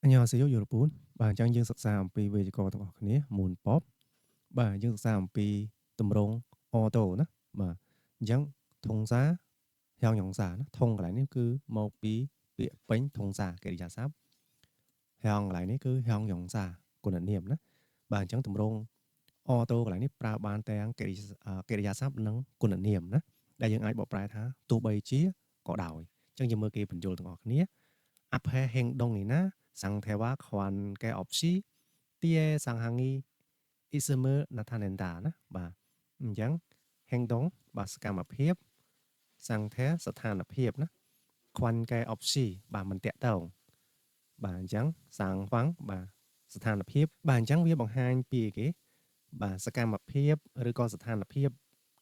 안녕하세요 여러분. chẳng dương sắc xaអំពីវេយ្យាករណ៍ទាំងអស់គ្នា Moon Pop យើងសិក្សាអំពីទម្រង់ auto ណាបាទអញ្ចឹងធុងសាហៅញងសាណាធុងកន្លែងនេះគឺមកពីពាក្យពេញធុងសាកិរិយាសព្ទហៅកន្លែងនេះគឺហៅញងសាគុណនាមណាបាទអញ្ចឹងទម្រង់ auto កន្លែងនេះប្រើបានទាំងកិរិយាសព្ទនិងគុណនាមណាដែលយើងអាចបកប្រែថាទោះបីជាក៏ដោយអញ្ចឹងយើងមើលគេបញ្យល់ទាំងអស់គ្នា 앞에 행동이나 상태와 관계없이 뒤에 상황이 있음을 나타낸다. 봐. 그냥 행동, 봐, សកម្មភាព 상태, ស្ថានភាព 관계없이, 봐, មិនតាក់ទង បាទអញ្ចឹងសាងហ្វាំងបាទស្ថានភាពបាទអញ្ចឹងវាបង្ហាញពីគេបាទសកម្មភាពឬក៏ស្ថានភាព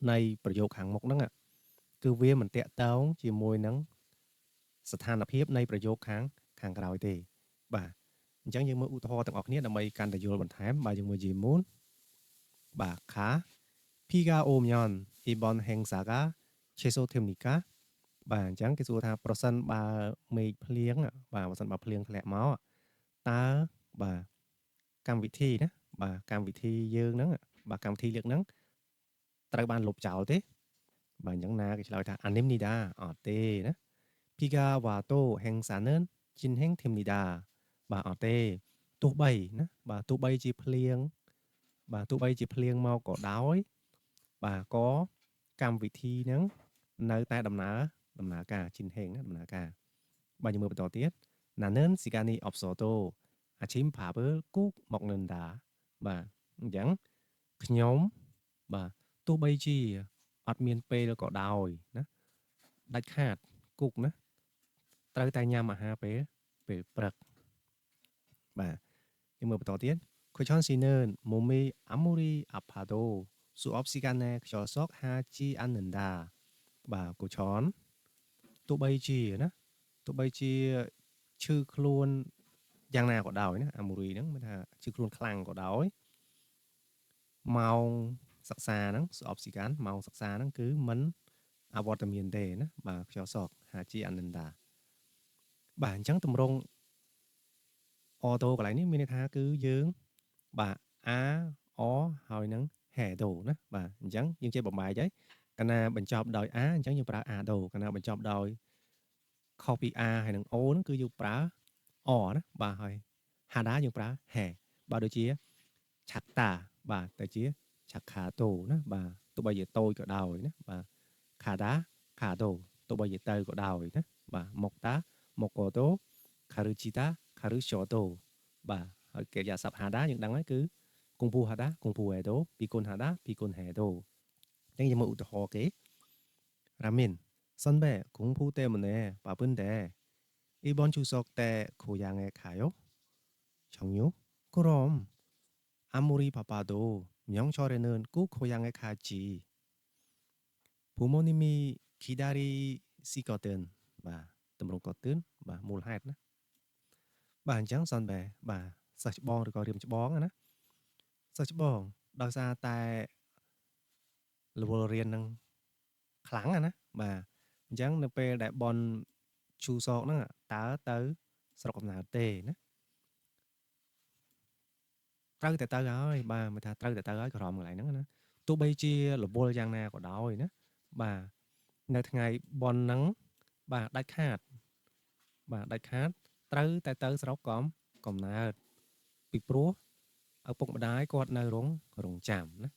នៃប្រយោគខាងមុខហ្នឹងគឺវាមិនតាក់ទងជាមួយនឹងស្ថានភាពនៃប្រយោគខាងក្រោយទេបាទអញ្ចឹងយើងមើលឧទាហរណ៍ទាំងអស់គ្នាដើម្បីកាន់តែយល់បន្ថែមបាទយើងមើលជាមុនបាទខា 비가 오면 이번 행사가 취소됩니까? បាទអញ្ចឹងគេសួរថាប្រសិនបើមេឃភ្លៀងបាទប្រសិនបើភ្លៀងធ្លាក់មកតើបាទកម្មវិធីណាបាទកម្មវិធីយើងហ្នឹងបាទកម្មវិធីលើកហ្នឹងត្រូវបានលុបចោលទេបាទអញ្ចឹងណាគេឆ្លើយថា 아닙니다 អត់ទេណា 비가 와도 행사는 진행됩니다 បាទអត់ទេទោះបីណាបាទទោះបីជាភ្លៀងបាទទោះបីជាភ្លៀងមកក៏ដោយបាទក៏កម្មវិធីហ្នឹងនៅតែដំណើរការជិនហេងណាដំណើរការបាទយើងមើលបន្តទៀត 나는 시간이 없어도 아침밥을 꼭 먹는다 បាទអញ្ចឹងខ្ញុំបាទទោះបីជាអត់មានពេលក៏ដោយណាដាច់ខាតគុកណាត្រូវតែញ៉ាំអាហារពេលព្រឹកបាទយើងមើលបន្តទៀត 고천 씨는 몸이 아무리 아파도 수업 시간에 결석하지 않는다 បាទកូឆនទោះបីជាណាទោះបីជាឈឺខ្លួនយ៉ាងណាក៏ដោយណាអាមូរីហ្នឹងមានថាឈឺខ្លួនខ្លាំងក៏ដោយម៉ោងសិក្សាហ្នឹងស្អប់ស៊ីកានម៉ោងសិក្សាហ្នឹងគឺមិនអវត្តមានទេណាបាទខ្យល់សកហាជីអានិនដាបាទអញ្ចឹងតម្រងអូតូកន្លែងនេះមានន័យថាគឺយើងបាទអាអហើយនឹងហេដូណាបាទអញ្ចឹងយើងចេះបំបែកហើយកាលណាបញ្ចប់ដោយអាអញ្ចឹងយើងប្រើអាដូកាលណាបញ្ចប់ដោយខុសពី A ហើយនឹង O ហ្នឹងគឺយើងប្រើអណាបាទហើយ Hada យើងប្រើ He បាទដូចជា Chakta បាទទៅជា Chakato ណាបាទទោះបីជាតូចក៏ដោយណាបាទ Khada Khado ទោះបីជាទៅក៏ដោយណាបាទ Mokta Mokoto Karuchita Karushoto បាទហើយកិរិយាសព្ទ Hada យើងដឹងហើយគឺគង្ពូ Hada គង្ពូ Hedo ពីគុណ Hada ពីគុណ Hedo អញ្ចឹងយើងមើលឧទាហរណ៍គេ 라민 선배 공부 때문에 바쁜데 이번 추석 때 고향에 가요? 정유? 그럼 아무리 바빠도 명절에는 꼭 고향에 가지. 부모님이 기다리시거든. 봐, 뜸롱거든. 봐, 몰하였나? 봐, chẳng 선배. 봐, 서치봉 rồi có riêng chbóng á. 서치봉,ដោយសារតែលវលរៀននឹងខ្លាំងណាបាទអញ្ចឹងនៅពេលដែលបនឈូសោកហ្នឹងតើទៅស្រុកកំណើតទេណាត្រូវតែទៅហើយបាទមិនថាត្រូវតែទៅហើយក្រំកន្លែងហ្នឹងណាទោះបីជារវល់យ៉ាងណាក៏ដោយណាបាទនៅថ្ងៃបនហ្នឹងបាទដាច់ខាតត្រូវតែទៅស្រុកកំណើតពីព្រោះឪពុកម្ដាយគាត់នៅរងចាំណា